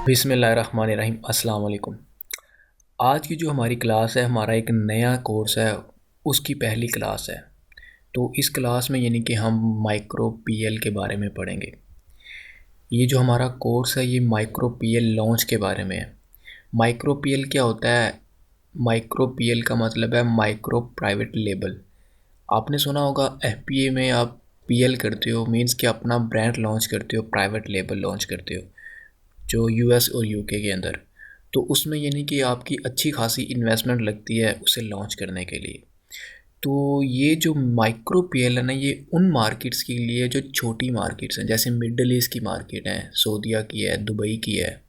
बिस्मिल्लाहिर्रहमानिर्रहीम अस्सलाम वालेकुम। आज की जो हमारी क्लास है, हमारा एक नया कोर्स है, उसकी पहली क्लास है। तो इस क्लास में यानी कि हम माइक्रो पीएल के बारे में पढ़ेंगे। ये जो हमारा कोर्स है ये माइक्रो पीएल लॉन्च के बारे में है। माइक्रो पीएल क्या होता है? माइक्रो पीएल का मतलब है माइक्रो प्राइवेट लेबल। आपने सुना होगा एफपीए में आप पीएल करते हो, मींस कि अपना ब्रांड लॉन्च करते हो, प्राइवेट लेबल लॉन्च करते हो जो यूएस और यूके के अंदर। तो उसमें यानी कि आपकी अच्छी खासी इन्वेस्टमेंट लगती है उसे लॉन्च करने के लिए। तो ये जो माइक्रो पीएल है ना, ये उन मार्केट्स के लिए जो छोटी मार्केट्स हैं, जैसे मिडल ईस्ट की मार्केट है, सऊदीया की है, दुबई की है।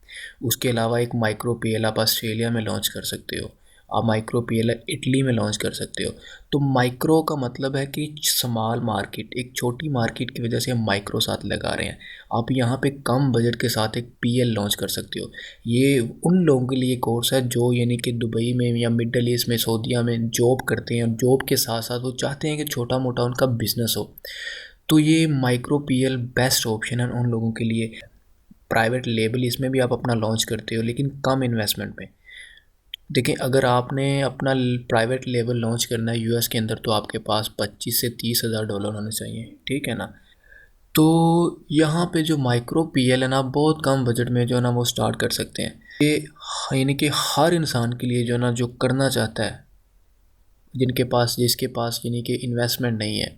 उसके अलावा एक माइक्रो पीएल आप ऑस्ट्रेलिया में लॉन्च कर सकते हो। आप माइक्रो पीएल इटली में लॉन्च कर सकते हो। तो माइक्रो का मतलब है कि स्मॉल मार्केट, एक छोटी मार्केट की वजह से हम माइक्रो साथ लगा रहे हैं। आप यहाँ पे कम बजट के साथ एक पीएल लॉन्च कर सकते हो। ये उन लोगों के लिए कोर्स है जो यानी कि दुबई में या मिडल ईस्ट में, सऊदीया में जॉब करते हैं, जॉब के साथ साथ वो चाहते हैं कि छोटा मोटा उनका बिजनेस हो। तो ये माइक्रो पीएल बेस्ट ऑप्शन है उन लोगों के लिए। प्राइवेट लेबल इसमें भी आप अपना लॉन्च करते हो लेकिन कम इन्वेस्टमेंट में। देखिए, अगर आपने अपना प्राइवेट लेबल लॉन्च करना है यूएस के अंदर तो आपके पास 25 से 30 हज़ार डॉलर होने चाहिए, ठीक है ना। तो यहाँ पे जो माइक्रो पीएल है ना, बहुत कम बजट में जो है ना वो स्टार्ट कर सकते हैं। ये यानी कि हर इंसान के लिए जो है ना, जो करना चाहता है, जिसके पास यानी कि इन्वेस्टमेंट नहीं है,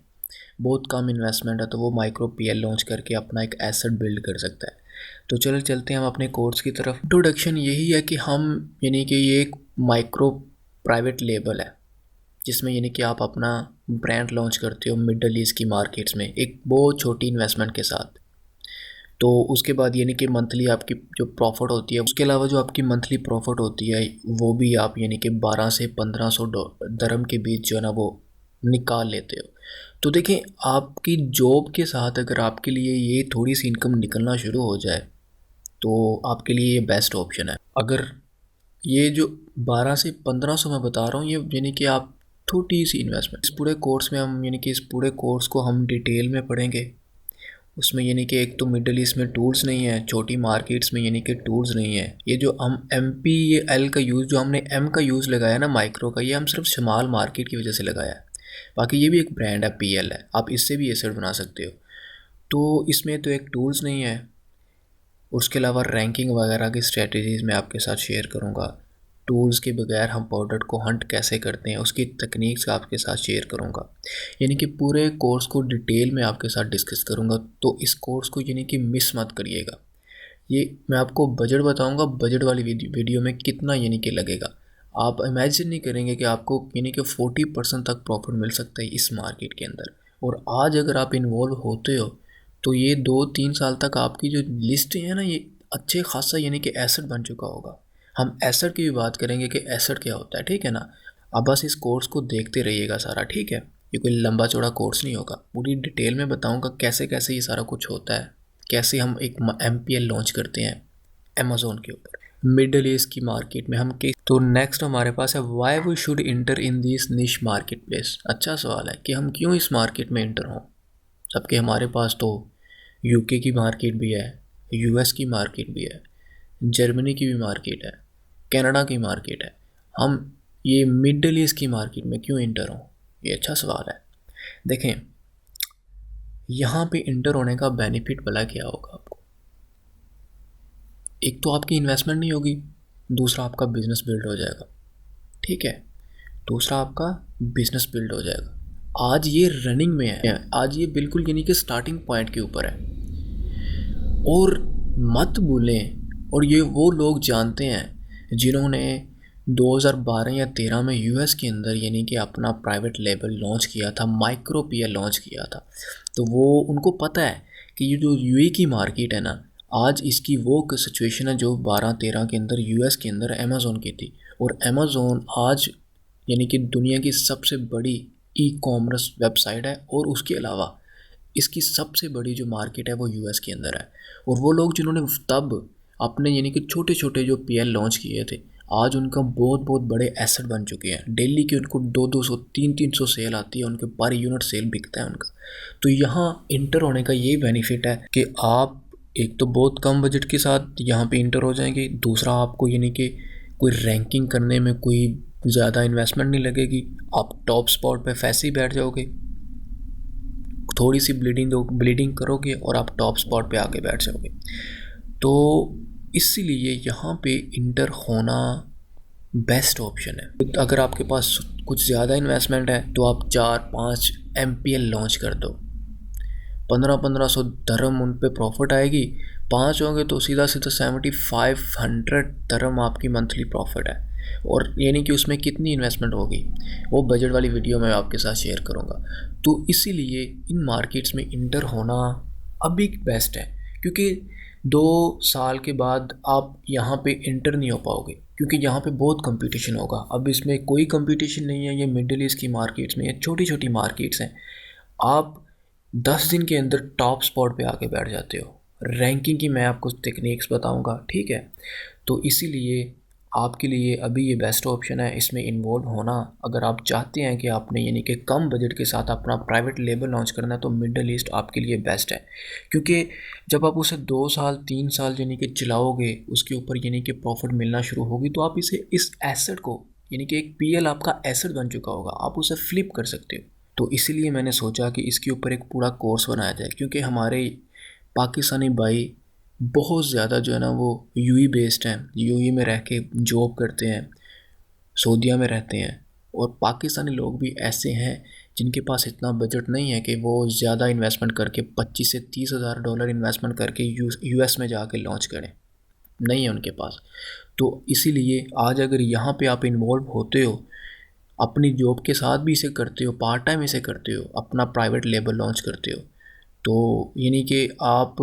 बहुत कम इन्वेस्टमेंट है, तो वो माइक्रो पीएल लॉन्च करके अपना एक एसेट बिल्ड कर सकता है। तो चलो चलते हैं हम अपने कोर्स की तरफ। इंट्रोडक्शन यही है कि हम यानी कि ये एक माइक्रो प्राइवेट लेबल है जिसमें यानी कि आप अपना ब्रांड लॉन्च करते हो मिडल ईस्ट की मार्केट्स में एक बहुत छोटी इन्वेस्टमेंट के साथ। तो उसके बाद यानी कि मंथली आपकी जो प्रॉफिट होती है, उसके अलावा जो आपकी मंथली प्रॉफिट होती है वो भी आप यानी कि 12 से 1500 दरम के बीच जो है ना वो निकाल लेते हो। तो देखें, आपकी जॉब के साथ अगर आपके लिए ये थोड़ी सी इनकम निकलना शुरू हो जाए तो आपके लिए ये बेस्ट ऑप्शन है। अगर ये जो 12 से 1500 मैं बता रहा हूँ, ये यानी कि आप छोटी सी इन्वेस्टमेंट, इस पूरे कोर्स में हम यानी कि इस पूरे कोर्स को हम डिटेल में पढ़ेंगे। उसमें यानी कि एक तो मिडल ईस्ट में टूल्स नहीं है, छोटी मार्केट्स में यानी कि टूल्स नहीं है। ये जो हम एम पी, ये एल का यूज़, जो हमने एम का यूज़ लगाया ना माइक्रो का, ये हम सिर्फ स्मॉल मार्केट की वजह से लगाया है। बाकी ये भी एक ब्रांड है, पी एल है, आप इससे भी एसेट बना सकते हो। तो इसमें तो एक टूल्स नहीं है। उसके अलावा रैंकिंग वगैरह की स्ट्रेटजीज़ मैं आपके साथ शेयर करूँगा। टूल्स के बगैर हम प्रोडक्ट को हंट कैसे करते हैं उसकी टेक्निक्स आपके साथ शेयर करूँगा। यानी कि पूरे कोर्स को डिटेल में आपके साथ डिस्कस करूँगा। तो इस कोर्स को यानी कि मिस मत करिएगा। ये मैं आपको बजट बताऊँगा, बजट वाली वीडियो में कितना यानी कि लगेगा। आप इमेजिन नहीं करेंगे कि आपको यानी कि 40% तक प्रॉफिट मिल सकता है इस मार्केट के अंदर। और आज अगर आप इन्वॉल्व होते हो तो ये 2-3 साल तक आपकी जो लिस्ट है ना, ये अच्छे खासा यानी कि एसेट बन चुका होगा। हम एसेट की भी बात करेंगे कि एसेट क्या होता है, ठीक है ना। अब बस इस कोर्स को देखते रहिएगा सारा, ठीक है। ये कोई लंबा चौड़ा कोर्स नहीं होगा, पूरी डिटेल में बताऊंगा कैसे कैसे ये सारा कुछ होता है, कैसे हम एक एम लॉन्च करते हैं अमेज़ोन के ऊपर मिडल ईस्ट की मार्केट में हम के। तो नेक्स्ट हमारे पास है why we should enter in this niche market place. अच्छा सवाल है कि हम क्यों इस मार्केट में इंटर हों, जबकि हमारे पास तो यूके की मार्केट भी है, यूएस की मार्केट भी है, जर्मनी की भी मार्केट है, कनाडा की मार्केट है। हम ये मिडल ईस्ट की मार्केट में क्यों इंटर हों? ये अच्छा सवाल है। देखें, यहाँ पे इंटर होने का बेनिफिट भला क्या होगा आपको? एक तो आपकी इन्वेस्टमेंट नहीं होगी, दूसरा आपका बिजनेस बिल्ड हो जाएगा, ठीक है। दूसरा आपका बिजनेस बिल्ड हो जाएगा। आज ये रनिंग में है, आज ये बिल्कुल यानी कि स्टार्टिंग पॉइंट के ऊपर है। और मत भूलें, और ये वो लोग जानते हैं जिन्होंने 2012 या 13 में यूएस के अंदर यानी कि अपना प्राइवेट लेबल लॉन्च किया था, माइक्रो पीएल लॉन्च किया था। तो वो उनको पता है कि ये जो यूए की मार्केट है ना, आज इसकी वो सिचुएशन है जो 12-13 के अंदर यूएस के अंदर अमेज़ोन की थी। और अमेज़ोन आज यानी कि दुनिया की सबसे बड़ी ई कॉमर्स वेबसाइट है। और उसके अलावा इसकी सबसे बड़ी जो मार्केट है वो यूएस के अंदर है। और वो लोग जिन्होंने तब अपने यानी कि छोटे छोटे जो पीएल लॉन्च किए थे, आज उनका बहुत बहुत बड़े एसेट बन चुके हैं। डेली की उनको 200-200 300 सेल आती है, उनके पर यूनिट सेल बिकता है उनका। तो यहाँ इंटर होने का यही बेनिफिट है कि आप एक तो बहुत कम बजट के साथ यहाँ पे इंटर हो जाएंगे, दूसरा आपको यानी कि कोई रैंकिंग करने में कोई ज़्यादा इन्वेस्टमेंट नहीं लगेगी, आप टॉप स्पॉट पे फैसे ही बैठ जाओगे, थोड़ी सी ब्लीडिंग करोगे और आप टॉप स्पॉट पे आके बैठ जाओगे। तो इसीलिए यहाँ पे इंटर होना बेस्ट ऑप्शन है। अगर आपके पास कुछ ज़्यादा इन्वेस्टमेंट है तो आप 4-5 MPL लॉन्च कर दो, 1500 धर्म उन पे प्रॉफिट आएगी, 5 होंगे तो सीधा सीधा 7500 धर्म आपकी मंथली प्रॉफिट है। और यानी कि उसमें कितनी इन्वेस्टमेंट होगी वो बजट वाली वीडियो में आपके साथ शेयर करूँगा। तो इसीलिए इन मार्केट्स में इंटर होना अभी बेस्ट है, क्योंकि 2 साल के बाद आप यहाँ पे इंटर नहीं हो पाओगे, क्योंकि यहाँ पे बहुत कंपटीशन होगा। अब इसमें कोई कंपटीशन नहीं है, ये मिडिल ईस्ट की मार्केट्स में, ये छोटी छोटी मार्केट्स हैं, आप 10 दिन के अंदर टॉप स्पॉट पे आके बैठ जाते हो। रैंकिंग की मैं आपको टेक्निक्स बताऊंगा, ठीक है। तो इसीलिए आपके लिए अभी ये बेस्ट ऑप्शन है इसमें इन्वॉल्व होना। अगर आप चाहते हैं कि आपने यानी कि कम बजट के साथ अपना प्राइवेट लेबल लॉन्च करना है तो मिडल ईस्ट आपके लिए बेस्ट है, क्योंकि जब आप उसे 2 साल 3 साल यानी कि चलाओगे, उसके ऊपर यानी कि प्रॉफिट मिलना शुरू होगी, तो आप इसे इस एसेट को यानी कि एक PL आपका एसेट बन चुका होगा, आप उसे फ्लिप कर सकते हो। तो इसीलिए मैंने सोचा कि इसके ऊपर एक पूरा कोर्स बनाया जाए, क्योंकि हमारे पाकिस्तानी भाई बहुत ज़्यादा जो है ना वो यूई बेस्ड हैं, यूई में रह के जॉब करते हैं, सऊदीया में रहते हैं। और पाकिस्तानी लोग भी ऐसे हैं जिनके पास इतना बजट नहीं है कि वो ज़्यादा इन्वेस्टमेंट करके 25 से 30 हज़ार डॉलर इन्वेस्टमेंट करके US में जाके लॉन्च करें, नहीं है उनके पास। तो इसीलिए आज अगर यहाँ पे आप इन्वॉल्व होते हो, अपनी जॉब के साथ भी इसे करते हो, पार्ट टाइम इसे करते हो, अपना प्राइवेट लेबल लॉन्च करते हो, तो यानी कि आप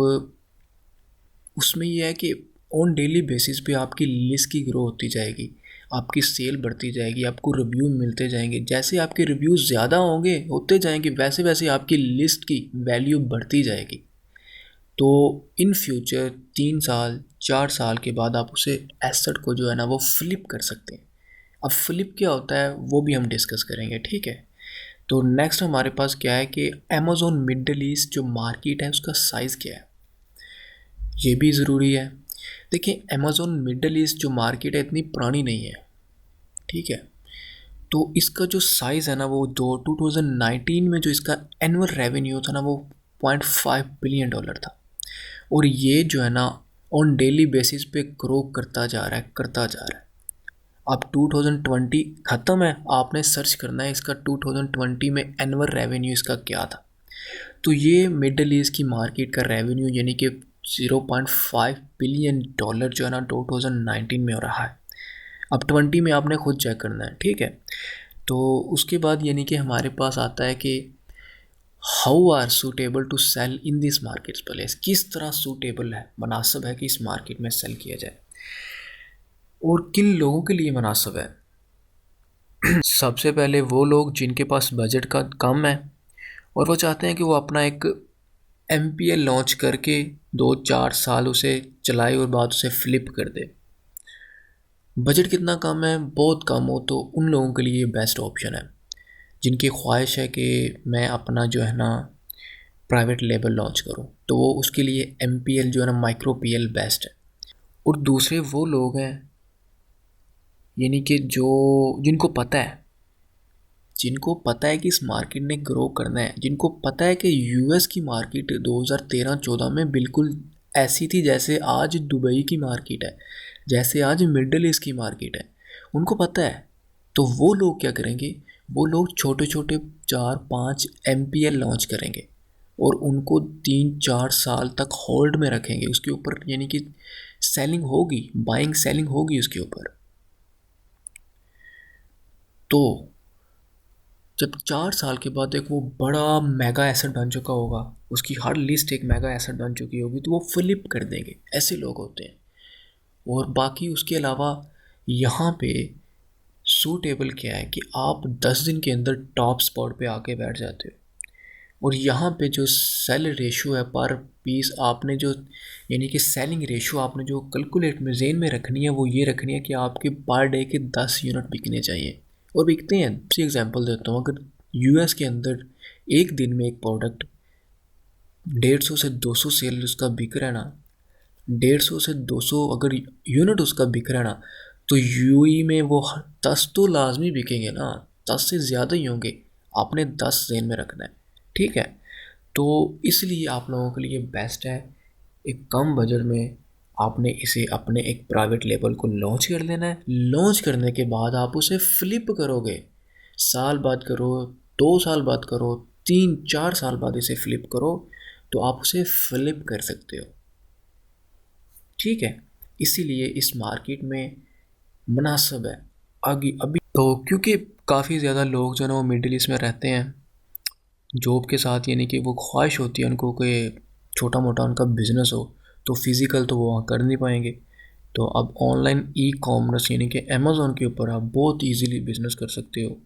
उसमें ये है कि ऑन डेली बेसिस पे आपकी लिस्ट की ग्रो होती जाएगी, आपकी सेल बढ़ती जाएगी, आपको रिव्यू मिलते जाएंगे। जैसे आपके रिव्यूज़ ज़्यादा होते जाएंगे, वैसे वैसे आपकी लिस्ट की वैल्यू बढ़ती जाएगी। तो इन फ्यूचर 3 साल 4 साल के बाद आप उसे एसेट को जो है ना वो फ्लिप कर सकते हैं। अब फ्लिप क्या होता है वो भी हम डिस्कस करेंगे, ठीक है। तो नेक्स्ट हमारे पास क्या है कि अमेज़ॉन मिडल ईस्ट जो मार्केट है उसका साइज़ क्या है, ये भी ज़रूरी है। देखिए अमेज़ॉन मिडल ईस्ट जो मार्केट है इतनी पुरानी नहीं है, ठीक है। तो इसका जो साइज़ है ना वो 2019 में जो इसका एनुअल रेवेन्यू था ना वो $0.5 बिलियन था। और ये जो है ना ऑन डेली बेसिस पे ग्रो करता जा रहा है, करता जा रहा है। अब 2020 ख़त्म है, आपने सर्च करना है इसका 2020 में एनुअल रेवेन्यू इसका क्या था। तो ये मिडल ईस्ट की मार्केट का रेवेन्यू यानी कि $0.5 बिलियन जो है ना 2019 में हो रहा है। अब 20 में आपने खुद चेक करना है, ठीक है। तो उसके बाद यानी कि हमारे पास आता है कि how are suitable to sell in this market place, किस तरह सूटेबल है, मुनासिब है कि इस मार्केट में सेल किया जाए, और किन लोगों के लिए मुनासिब है। सबसे पहले वो लोग जिनके पास बजट का कम है और वो चाहते हैं कि वो अपना एक MPL लॉन्च करके 2-4 साल उसे चलाए और बाद उसे फ्लिप कर दे। बजट कितना कम है, बहुत कम हो, तो उन लोगों के लिए बेस्ट ऑप्शन है जिनकी ख्वाहिश है कि मैं अपना जो है ना प्राइवेट लेबल लॉन्च करूं, तो वो उसके लिए MPL जो है ना माइक्रो PL बेस्ट है। और दूसरे वो लोग हैं यानी कि जो जिनको पता है कि इस मार्केट ने ग्रो करना है, जिनको पता है कि US की मार्केट 2013-14 में बिल्कुल ऐसी थी जैसे आज दुबई की मार्केट है, जैसे आज मिडल ईस्ट की मार्केट है, उनको पता है। तो वो लोग क्या करेंगे, वो लोग छोटे छोटे 4-5 MPL लॉन्च करेंगे और उनको 3-4 साल तक होल्ड में रखेंगे उसके ऊपर, यानी कि सेलिंग होगी, बाइंग सेलिंग होगी उसके ऊपर। तो जब 4 साल के बाद एक वो बड़ा मेगा एसेट बन चुका होगा, उसकी हर लिस्ट एक मेगा एसेट बन चुकी होगी, तो वो फ्लिप कर देंगे, ऐसे लोग होते हैं। और बाकी उसके अलावा यहाँ पे सूटेबल क्या है कि आप 10 दिन के अंदर टॉप स्पॉट पे आके बैठ जाते हो। और यहाँ पे जो सेल रेशो है पर पीस, आपने जो यानी कि सेलिंग रेशो आपने जो कैलकुलेट में जेन में रखनी है वो ये रखनी है कि आपके पर डे के 10 यूनिट बिकने चाहिए, और बिकते हैं। सी एग्जांपल देता हूँ, अगर US के अंदर एक दिन में एक प्रोडक्ट 150 से 200 सेल उसका बिक रहा है ना, 150 से 200 अगर यूनिट उसका बिक रहा है ना, तो यूई में वो 10 तो लाजमी बिकेंगे ना, 10 से ज़्यादा ही होंगे। आपने 10 जेन में रखना है, ठीक है। तो इसलिए आप लोगों के लिए बेस्ट है, एक कम बजट में आपने इसे अपने एक प्राइवेट लेबल को लॉन्च कर लेना है। लॉन्च करने के बाद आप उसे फ्लिप करोगे, साल बाद करो, 2 साल बाद करो, 3-4 साल बाद इसे फ्लिप करो, तो आप उसे फ्लिप कर सकते हो, ठीक है। इसीलिए इस मार्केट में मुनासिब है आगे अभी तो, क्योंकि काफ़ी ज़्यादा लोग जो है ना वो मिडिल ईस्ट में रहते हैं जॉब के साथ, यानी कि वो ख्वाहिश होती है उनको कि छोटा मोटा उनका बिज़नेस हो, तो फिज़िकल तो वो वहाँ कर नहीं पाएंगे। तो अब ऑनलाइन ई कॉमर्स यानी कि अमेज़ोन के ऊपर आप बहुत इजीली बिज़नेस कर सकते हो।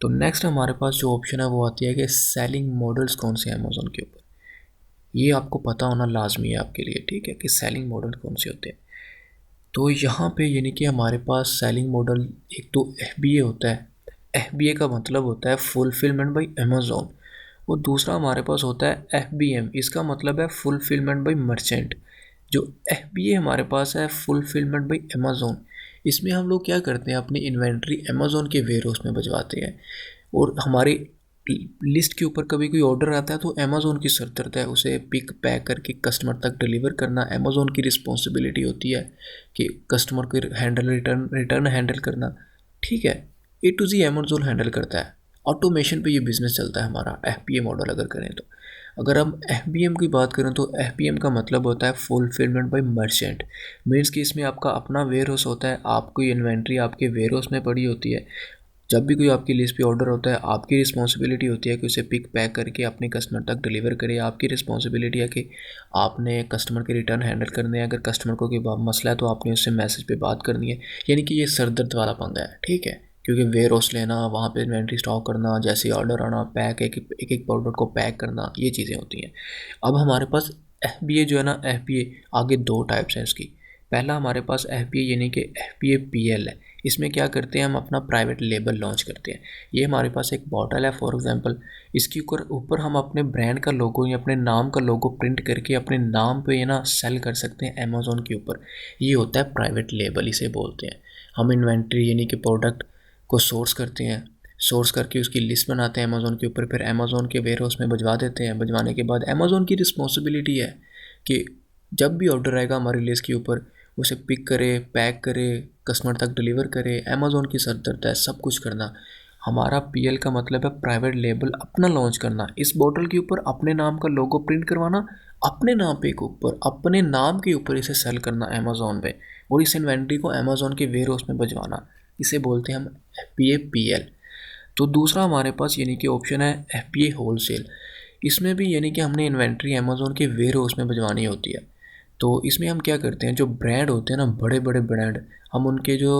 तो नेक्स्ट हमारे पास जो ऑप्शन है वो आती है कि सेलिंग मॉडल्स कौन से हैं अमेज़ोन के ऊपर। ये आपको पता होना लाजमी है आपके लिए, ठीक है, कि सेलिंग मॉडल कौन से होते हैं। तो यहाँ पे यानी कि हमारे पास सेलिंग मॉडल, एक तो FBA होता है। FBA का मतलब होता है फुलफिलमेंट बाय अमेज़ोन। और दूसरा हमारे पास होता है FBM, इसका मतलब है फुलफिलमेंट बाय मर्चेंट। जो FBA हमारे पास है फुलफिलमेंट बाय अमेज़ोन, इसमें हम लोग क्या करते हैं, अपनी इन्वेंट्री अमेज़ोन के वेयरहाउस में भिजवाते हैं। और हमारी लिस्ट के ऊपर कभी कोई ऑर्डर आता है तो अमेज़ोन की सरदर्द है उसे पिक पैक करके कस्टमर तक डिलीवर करना अमेज़ोन की रिस्पॉन्सिबिलिटी होती है, कि कस्टमर को हैंडल रिटर्न हैंडल करना, ठीक है। A to Z Amazon handle करता है। ऑटोमेशन पे ये बिज़नेस चलता है हमारा FBA मॉडल अगर करें तो। अगर हम FBM की बात करें तो FBM का मतलब होता है फुलफिलमेंट बाय मर्चेंट। मीन्स कि इसमें आपका अपना वेयरहाउस होता है, आपकी इन्वेंट्री आपके वेयरहाउस में पड़ी होती है। जब भी कोई आपकी लिस्ट पे ऑर्डर होता है, आपकी रिस्पॉन्सिबिलिटी होती है कि उसे पिक पैक करके अपने कस्टमर तक डिलीवर करे। आपकी रिस्पॉन्सिबिलिटी है कि आपने कस्टमर के रिटर्न हैंडल करने हैं। अगर कस्टमर को कोई मसला है तो आपने उससे मैसेज पे बात करनी है। यानी कि ये सरदर्द वाला पंगा है, ठीक है। क्योंकि वेयर हाउस लेना, वहाँ पे इन्वेंट्री स्टॉक करना, जैसे ऑर्डर आना, पैक एक प्रोडक्ट को पैक करना, ये चीज़ें होती हैं। अब हमारे पास FBA जो है ना, FBA आगे 2 टाइप्स हैं इसकी। पहला हमारे पास FBA यानी कि FBA PL है। इसमें क्या करते हैं, हम अपना प्राइवेट लेबल लॉन्च करते हैं। ये हमारे पास एक बॉटल है फॉर एग्जांपल, इसके ऊपर हम अपने ब्रांड का लोगो या अपने नाम का लोगो प्रिंट करके अपने नाम पे ये ना सेल कर सकते हैं अमेज़ोन के ऊपर। ये होता है प्राइवेट लेबल, इसे बोलते हैं। हम इन्वेंट्री यानी कि प्रोडक्ट को सोर्स करते हैं, सोर्स करके उसकी लिस्ट बनाते हैं अमेज़ोन के ऊपर, फिर अमेज़ोन के वेयरहाउस में भिजवा देते हैं। भिजवाने के बाद अमेज़ोन की रिस्पॉन्सिबिलिटी है कि जब भी ऑर्डर आएगा हमारी लिस्ट के ऊपर, उसे पिक करे, पैक करे, कस्टमर तक डिलीवर करे। अमेज़ोन की सरदर्द है सब कुछ करना। हमारा PL का मतलब है प्राइवेट लेबल अपना लॉन्च करना, इस बोतल के ऊपर अपने नाम का लोगो प्रिंट करवाना, अपने नाम पे के ऊपर, अपने नाम के ऊपर इसे सेल करना अमेज़ोन पे, और इस इन्वेंट्री को अमेज़ोन के वेयरहाउस में भिजवाना। इसे बोलते हैं हम FBA PL। तो दूसरा हमारे पास यानी कि ऑप्शन है FBA होलसेल। इसमें भी यानी कि हमने इन्वेंट्री अमेज़ोन के वेयरहाउस में भिजवानी होती है। तो इसमें हम क्या करते हैं, जो ब्रांड होते हैं ना, बड़े बड़े ब्रांड, हम उनके जो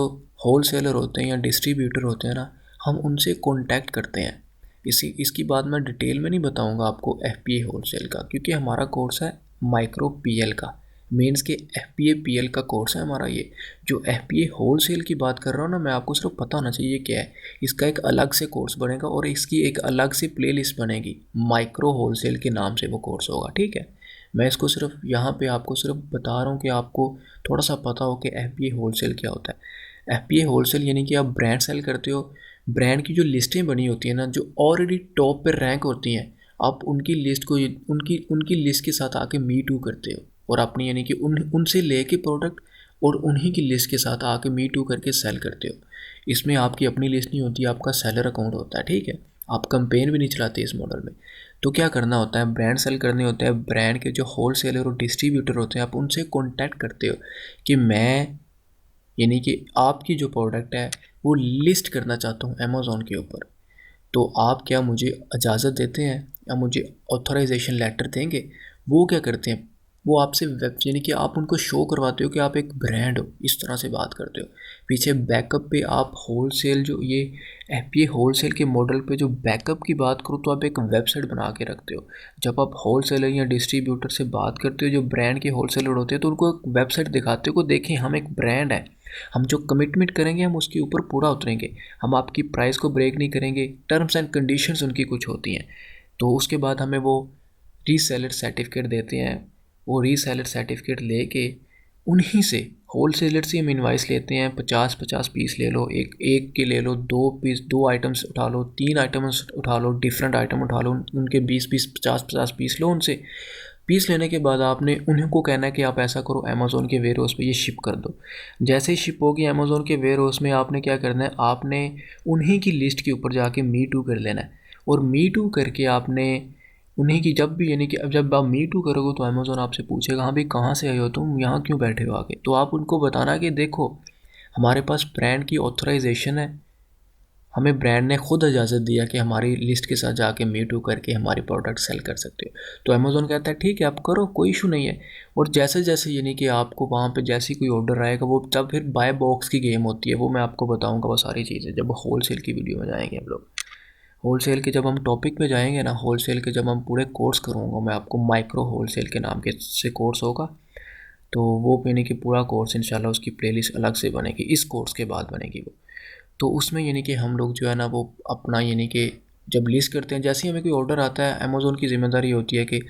होलसेलर होते हैं या डिस्ट्रीब्यूटर होते हैं ना, हम उनसे कांटेक्ट करते हैं। इसकी बात मैं डिटेल में नहीं बताऊंगा आपको FBA होलसेल का, क्योंकि हमारा कोर्स है माइक्रो PL का। मीन्स के FBA PL का कोर्स है हमारा ये। जो FBA होलसेल की बात कर रहा हूँ ना मैं, आपको सिर्फ पता होना चाहिए क्या है। इसका एक अलग से कोर्स बनेगा और इसकी एक अलग से प्लेलिस्ट बनेगी, माइक्रो होलसेल के नाम से वो कोर्स होगा, ठीक है। मैं इसको सिर्फ यहाँ पे आपको सिर्फ बता रहा हूँ कि आपको थोड़ा सा पता हो कि FBA होलसेल क्या होता है। FBA होलसेल यानी कि आप ब्रांड सेल करते हो। ब्रांड की जो लिस्टें बनी होती हैं ना, जो ऑलरेडी टॉप पे रैंक होती हैं, आप उनकी लिस्ट को उनकी उनकी लिस्ट के साथ आके मी टू करते हो, और अपनी यानी कि उनसे लेके प्रोडक्ट और उन्हीं की लिस्ट के साथ आके मी टू करके सेल करते हो। इसमें आपकी अपनी लिस्ट नहीं होती, आपका सेलर अकाउंट होता है, ठीक है। आप कंपेन भी नहीं चलाते इस मॉडल में। तो क्या करना होता है, ब्रांड सेल करने होते हैं। ब्रांड के जो होलसेलर और डिस्ट्रीब्यूटर होते हैं, आप उनसे कॉन्टैक्ट करते हो कि मैं यानी कि आपकी जो प्रोडक्ट है वो लिस्ट करना चाहता हूँ अमेज़ोन के ऊपर। तो आप क्या मुझे इजाज़त देते हैं या मुझे ऑथराइजेशन लेटर देंगे। वो क्या करते हैं, वो आपसे वेब यानी कि आप उनको शो करवाते हो कि आप एक ब्रांड हो, इस तरह से बात करते हो। पीछे बैकअप पे आप होलसेल जो ये FBA होलसेल के मॉडल पे जो बैकअप की बात करूँ तो आप एक वेबसाइट बना के रखते हो। जब आप होलसेलर या डिस्ट्रीब्यूटर से बात करते हो, जो ब्रांड के होलसेलर होते हैं, तो उनको एक वेबसाइट दिखाते हो को देखें हम एक ब्रांड है, हम जो कमिटमेंट करेंगे हम उसके ऊपर पूरा उतरेंगे, हम आपकी प्राइस को ब्रेक नहीं करेंगे। टर्म्स एंड कंडीशंस उनकी कुछ होती हैं। तो उसके बाद हमें वो रीसेलर सर्टिफिकेट देते हैं, वो रीसेलर सर्टिफिकेट लेके उन्हीं से होलसेलर से हम इनवाइस लेते हैं, 50-50 पीस ले लो, एक एक के ले लो, 2 पीस, 2 आइटम्स उठा लो, 3 आइटम्स उठा लो, डिफरेंट आइटम उठा लो, उनके 20-20 50-50 पीस लो उनसे। पीस लेने के बाद आपने उन्हीं को कहना है कि आप ऐसा करो, अमेज़ोन के वेयर हाउस पे ये शिप कर दो। जैसे ही शिप होगी अमेज़ोन के वेयर हाउस में, आपने क्या करना है, आपने उन्हीं की लिस्ट के ऊपर जाके मी टू कर लेना है। और मी टू करके आपने उन्हीं की, जब भी यानी कि अब जब आप मी टू करोगे तो अमेज़ोन आपसे पूछेगा, हाँ भाई कहाँ से आए हो तुम, यहाँ क्यों बैठे हो आके। तो आप उनको बताना कि देखो हमारे पास ब्रांड की ऑथराइजेशन है, हमें ब्रांड ने खुद इजाज़त दिया कि हमारी लिस्ट के साथ जाके मी टू करके हमारी प्रोडक्ट सेल कर सकते हो। तो अमेज़ोन कहता है ठीक है आप करो, कोई इशू नहीं है। और जैसे जैसे यानी कि आपको वहाँ पे जैसे ही कोई ऑर्डर आएगा, वो तब फिर बाय बॉक्स की गेम होती है, वो मैं आपको बताऊँगा वो सारी चीज़ें जब होल सेल की वीडियो में जाएंगे हम लोग। होल सेल के जब हम टॉपिक पे जाएंगे ना, होल सेल के जब हम पूरे कोर्स करूँगा मैं आपको, माइक्रो होल सेल के नाम के से कोर्स होगा। तो वो यानी कि पूरा कोर्स इंशाल्लाह उसकी प्लेलिस्ट अलग से बनेगी, इस कोर्स के बाद बनेगी वो। तो उसमें यानी कि हम लोग जो है ना वो अपना यानी कि जब लिस्ट करते हैं, जैसे ही हमें कोई ऑर्डर आता है, अमेज़ोन की ज़िम्मेदारी होती है कि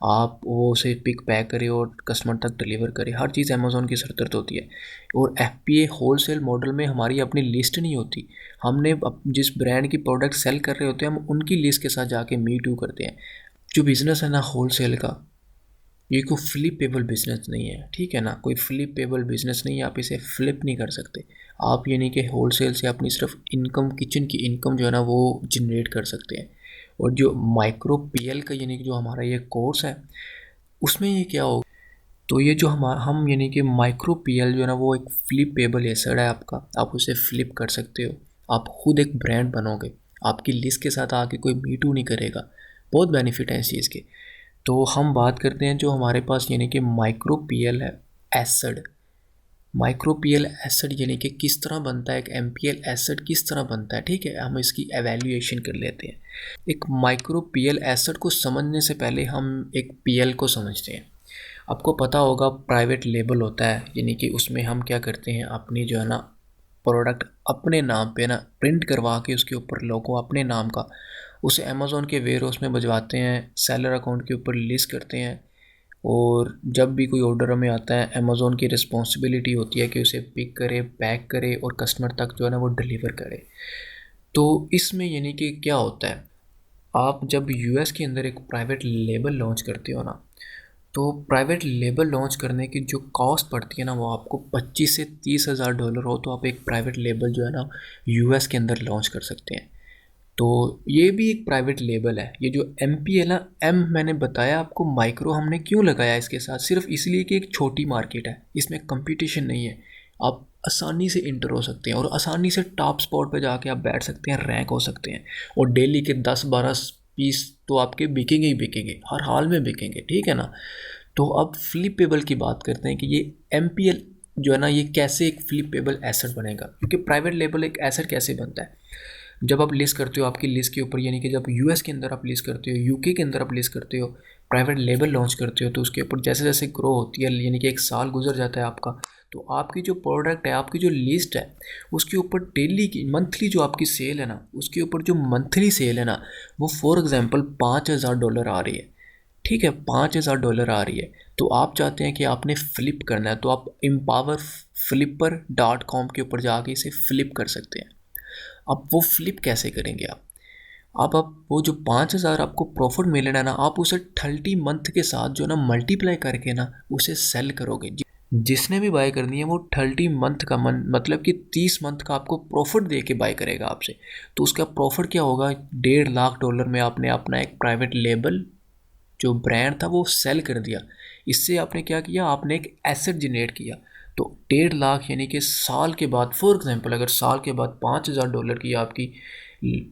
आप वो उसे पिक पैक करें और कस्टमर तक डिलीवर करें, हर चीज़ अमेज़ोन की सरदर्द होती है। और एफपीए होलसेल मॉडल में हमारी अपनी लिस्ट नहीं होती, हमने जिस ब्रांड की प्रोडक्ट सेल कर रहे होते हैं हम उनकी लिस्ट के साथ जाके मी टू करते हैं। जो बिज़नेस है ना होलसेल का, ये कोई फ्लिपेबल बिज़नेस नहीं है, ठीक है ना, कोई फ्लिपेबल बिज़नेस नहीं है, आप इसे फ्लिप नहीं कर सकते। आप यानी कि होलसेल से अपनी सिर्फ इनकम, किचन की इनकम जो है ना वो जनरेट कर सकते हैं। और जो माइक्रो पीएल का यानी कि जो हमारा ये कोर्स है, उसमें ये क्या होगा, तो ये जो हम यानी कि माइक्रो पीएल जो है ना वो एक फ्लिपेबल एसेट है आपका, आप उसे फ्लिप कर सकते हो, आप खुद एक ब्रांड बनोगे, आपकी लिस्ट के साथ आके कोई मीटू नहीं करेगा। बहुत बेनिफिट है इस चीज़ के। तो हम बात करते हैं जो हमारे पास यानी कि माइक्रो पीएल है एसिड। माइक्रो पीएल एसिड यानी कि किस तरह बनता है, एक एमपीएल एसिड किस तरह बनता है, ठीक है, हम इसकी एवेल्यूएशन कर लेते हैं। एक माइक्रो पीएल एसिड को समझने से पहले हम एक पीएल को समझते हैं। आपको पता होगा प्राइवेट लेबल होता है, यानी कि उसमें हम क्या करते हैं, अपनी जो है ना प्रोडक्ट अपने नाम पे ना प्रिंट करवा के उसके ऊपर लोगो अपने नाम का, उसे अमेज़ोन के वेयर हाउस में भिजवाते हैं, सेलर अकाउंट के ऊपर लिस्ट करते हैं। और जब भी कोई ऑर्डर हमें आता है, अमेज़ोन की रिस्पॉन्सिबिलिटी होती है कि उसे पिक करे, पैक करे और कस्टमर तक जो है ना वो डिलीवर करे। तो इसमें यानी कि क्या होता है, आप जब यूएस के अंदर एक प्राइवेट लेबल लॉन्च करते हो ना, तो प्राइवेट लेबल लॉन्च करने की जो कॉस्ट पड़ती है ना, वो आपको 25 से 30 हज़ार डॉलर हो तो आप एक प्राइवेट लेबल जो है ना यूएस के अंदर लॉन्च कर सकते हैं। तो ये भी एक प्राइवेट लेबल है। ये जो एम पी है ना, एम मैंने बताया आपको, माइक्रो हमने क्यों लगाया इसके साथ, सिर्फ इसलिए कि एक छोटी मार्केट है, इसमें कंपटीशन नहीं है, आप आसानी से इंटर हो सकते हैं और आसानी से टॉप स्पॉट पे जाके आप बैठ सकते हैं, रैंक हो सकते हैं। और डेली के 10-12 पीस तो आपके बिकेंगे ही बिकेंगे, हर हाल में बिकेंगे, ठीक है ना। तो अब फ्लिपेबल की बात करते हैं कि ये एम जो है ना ये कैसे एक फ्लिपेबल एसेट बनेगा, क्योंकि प्राइवेट लेबल एक एसेट कैसे बनता है। जब आप लिस्ट करते हो आपकी लिस्ट के ऊपर, यानी कि जब यूएस के अंदर आप लिस्ट करते हो, यूके के अंदर आप लिस्ट करते हो, प्राइवेट लेबल लॉन्च करते हो, तो उसके ऊपर जैसे जैसे ग्रो होती है, यानी कि एक साल गुजर जाता है आपका, तो आपकी जो प्रोडक्ट है, आपकी जो लिस्ट है, उसके ऊपर डेली की मंथली जो आपकी सेल है ना, उसके ऊपर जो मंथली सेल है ना, वो फॉर एग्जांपल $5,000 आ रही है, ठीक है, $5,000 आ रही है। तो आप चाहते हैं कि आपने फ्लिप करना है, तो आप empowerflipper.com के ऊपर जाके इसे फ्लिप कर सकते हैं। अब वो फ्लिप कैसे करेंगे आप, अब वो जो 5,000 आपको प्रॉफिट मिलना है ना, आप उसे 30 मंथ के साथ जो ना मल्टीप्लाई करके ना उसे सेल करोगे। जिसने भी बाय करनी है वो 30 मंथ का मतलब कि 30 मंथ का आपको प्रॉफिट दे के बाय करेगा आपसे। तो उसका प्रॉफिट क्या होगा, $1.5 लाख में आपने अपना एक प्राइवेट लेबल जो ब्रांड था वो सेल कर दिया। इससे आपने क्या किया, आपने एक एसेट जनरेट किया। तो 1.5 लाख यानी कि साल के बाद, फॉर एग्जांपल अगर साल के बाद $5,000 की आपकी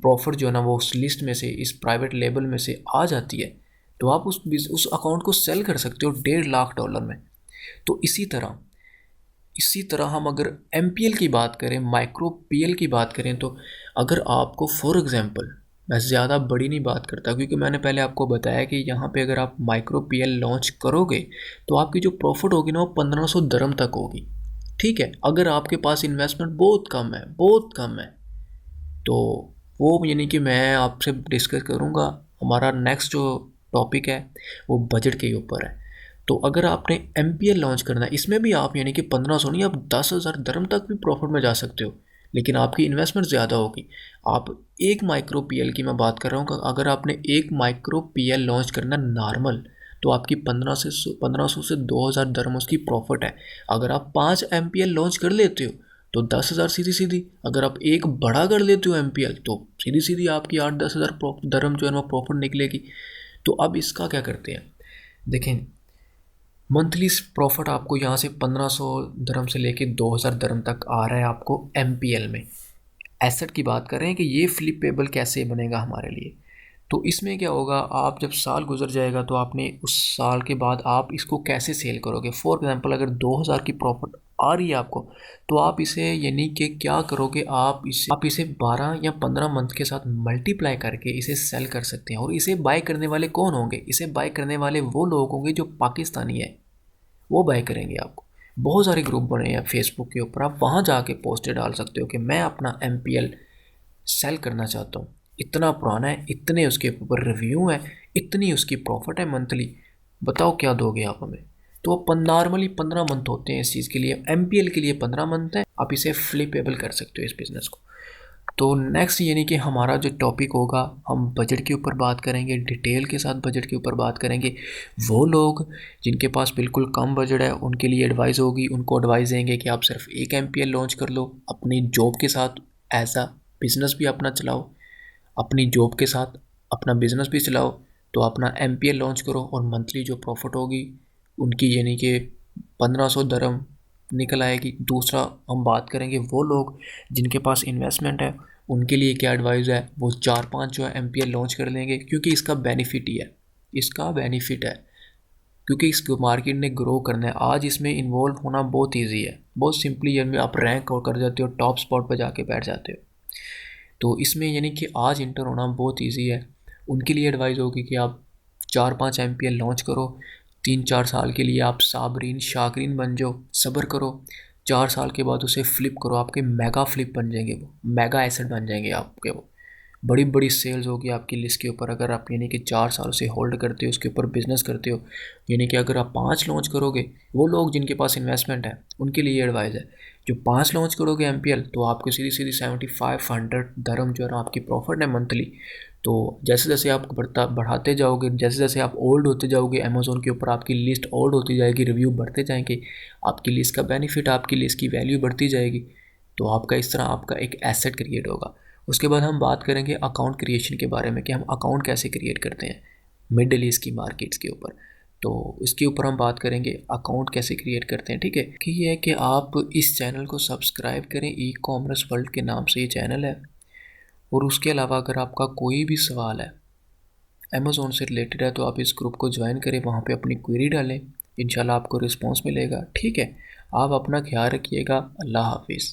प्रॉफिट जो है ना वो उस लिस्ट में से, इस प्राइवेट लेबल में से आ जाती है, तो आप उस अकाउंट को सेल कर सकते हो $1.5 लाख में। तो इसी तरह हम अगर एम की बात करें, माइक्रो पी की बात करें, तो अगर आपको फॉर एग्ज़ाम्पल, मैं ज़्यादा बड़ी नहीं बात करता क्योंकि मैंने पहले आपको बताया कि यहाँ पे अगर आप माइक्रो पी लॉन्च करोगे तो आपकी जो प्रॉफिट होगी ना वो 1,500 दरम तक होगी, ठीक है। अगर आपके पास इन्वेस्टमेंट बहुत कम है, बहुत कम है, तो वो यानी कि मैं आपसे डिस्कस करूँगा, हमारा नेक्स्ट जो टॉपिक है वो बजट के ऊपर है। तो अगर आपने MPL लॉन्च करना है, इसमें भी आप यानी कि 1500 नहीं, आप 10,000 दरम तक भी प्रॉफिट में जा सकते हो, लेकिन आपकी इन्वेस्टमेंट ज़्यादा होगी। आप एक माइक्रो PL की मैं बात कर रहा हूँ कि अगर आपने एक माइक्रो PL लॉन्च करना नॉर्मल, तो आपकी 1500 से 2000 दरम उसकी प्रॉफिट है। अगर आप 5 MPL लॉन्च कर लेते हो तो 10,000 सीधी सीधी। अगर आप एक बड़ा कर लेते हो MPL तो सीधी सीधी आपकी 8-10,000 दरम जो है वो प्रॉफिट निकलेगी। तो अब इसका क्या करते हैं, देखें, मंथली प्रॉफिट आपको यहाँ से 1500 दरम से लेके 2000 दरम तक आ रहा है आपको MPL में। एसेट की बात कर रहे हैं कि ये फ्लिपेबल कैसे बनेगा हमारे लिए। तो इसमें क्या होगा, आप जब साल गुजर जाएगा तो आपने उस साल के बाद आप इसको कैसे सेल करोगे। फॉर एग्जांपल अगर 2000 की प्रॉफिट आ रही है आपको, तो आप इसे यानी कि क्या करोगे, आप इसे 12 या 15 मंथ के साथ मल्टीप्लाई करके इसे सेल कर सकते हैं। और इसे बाय करने वाले कौन होंगे, इसे बाय करने वाले वो लोग होंगे जो पाकिस्तानी है, वो बाय करेंगे आपको। बहुत सारे ग्रुप बने हैं फेसबुक के ऊपर, आप वहाँ जाके पोस्टें डाल सकते हो कि मैं अपना MPL सेल करना चाहता हूँ, इतना पुराना है, इतने उसके ऊपर रिव्यू है, इतनी उसकी प्रॉफिट है मंथली, बताओ क्या दोगे आप हमें। तो नॉर्मली 15 मंथ होते हैं इस चीज़ के लिए, MPL के लिए 15 मंथ है, आप इसे फ्लिपेबल कर सकते हो इस बिज़नेस को। तो नेक्स्ट यानी कि हमारा जो टॉपिक होगा, हम बजट के ऊपर बात करेंगे, डिटेल के साथ बजट के ऊपर बात करेंगे। वो लोग जिनके पास बिल्कुल कम बजट है उनके लिए एडवाइस होगी, उनको एडवाइस देंगे कि आप सिर्फ एक MPL लॉन्च कर लो, अपनी जॉब के साथ एज अ बिज़नेस भी अपना चलाओ, अपनी जॉब के साथ अपना बिज़नेस भी चलाओ। तो अपना MPL लॉन्च करो और मंथली जो प्रॉफिट होगी उनकी यानी कि 1500 दरम निकल आएगी। दूसरा हम बात करेंगे वो लोग जिनके पास इन्वेस्टमेंट है, उनके लिए क्या एडवाइस है, वो 4-5 जो है MPL लॉन्च कर लेंगे, क्योंकि इसका बेनिफिट ही है, इसका बेनिफिट है, क्योंकि इस मार्केट ने ग्रो करना है। आज इसमें इन्वॉल्व होना बहुत ईजी है, बहुत सिंपली, यानी आप रैंक और कर जाते हो, टॉप स्पॉट पर जाके बैठ जाते हो। तो इसमें यानी कि आज इंटर होना बहुत ईजी है। उनके लिए एडवाइस होगी कि आप 4-5 MPL लॉन्च करो, 3-4 साल के लिए आप साबरीन शाकरीन बन जाओ, सब्र करो, 4 साल के बाद उसे फ्लिप करो, आपके मेगा फ्लिप बन जाएंगे, वो मेगा एसेट बन जाएंगे आपके, वो बड़ी बड़ी सेल्स होगी आपकी लिस्ट के ऊपर। अगर आप यानी कि 4 साल से होल्ड करते हो, उसके ऊपर बिजनेस करते हो, यानी कि अगर आप 5 लॉन्च करोगे, वो लोग जिनके पास इन्वेस्टमेंट है उनके लिए एडवाइस है, जो 5 लॉन्च करोगे MPL, तो आपको सीधी सीधी 7500 दरम जो है ना आपकी प्रॉफिट है मंथली। तो जैसे जैसे आप बढ़ाते जाओगे, जैसे जैसे आप ओल्ड होते जाओगे अमेज़ोन के ऊपर, आपकी लिस्ट ओल्ड होती जाएगी, रिव्यू बढ़ते जाएंगे, आपकी लिस्ट का बेनिफिट, आपकी लिस्ट की वैल्यू बढ़ती जाएगी। तो आपका इस तरह आपका एक एसेट क्रिएट होगा। उसके बाद हम बात करेंगे अकाउंट क्रिएशन के बारे में कि हम अकाउंट कैसे क्रिएट करते हैं मिडल ईस्ट की मार्केट्स के ऊपर। तो इसके ऊपर हम बात करेंगे अकाउंट कैसे क्रिएट करते हैं, ठीक है। कि ये है कि आप इस चैनल को सब्सक्राइब करें, E-कॉमर्स वर्ल्ड के नाम से ये चैनल है। और उसके अलावा अगर आपका कोई भी सवाल है अमेज़ोन से रिलेटेड है, तो आप इस ग्रुप को ज्वाइन करें, वहाँ पे अपनी क्वेरी डालें, इंशाल्लाह आपको रिस्पॉन्स मिलेगा, ठीक है। आप अपना ख्याल रखिएगा, अल्लाह हाफिज़।